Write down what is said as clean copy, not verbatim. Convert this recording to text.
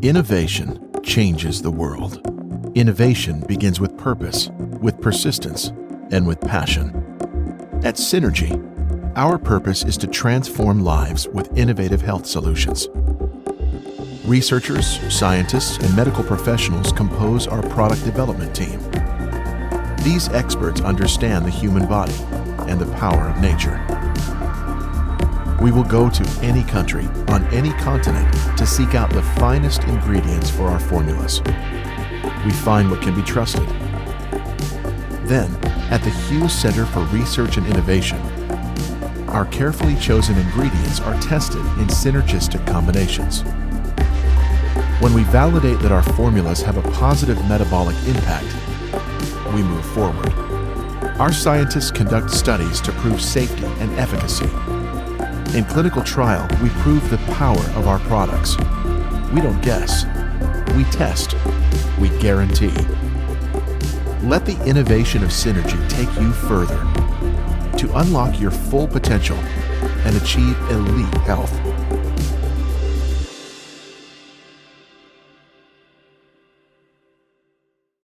Innovation changes the world. Innovation begins with purpose, with persistence, and with passion. At Synergy, our purpose is to transform lives with innovative health solutions. Researchers, scientists, and medical professionals compose our product development team. These experts understand the human body and the power of nature. We will go to any country, on any continent, to seek out the finest ingredients for our formulas. We find what can be trusted. Then, at the Hughes Center for Research and Innovation, our carefully chosen ingredients are tested in synergistic combinations. When we validate that our formulas have a positive metabolic impact, we move forward. Our scientists conduct studies to prove safety and efficacy. In clinical trial, we prove the power of our products. We don't guess. We test. We guarantee. Let the innovation of Synergy take you further to unlock your full potential and achieve elite health.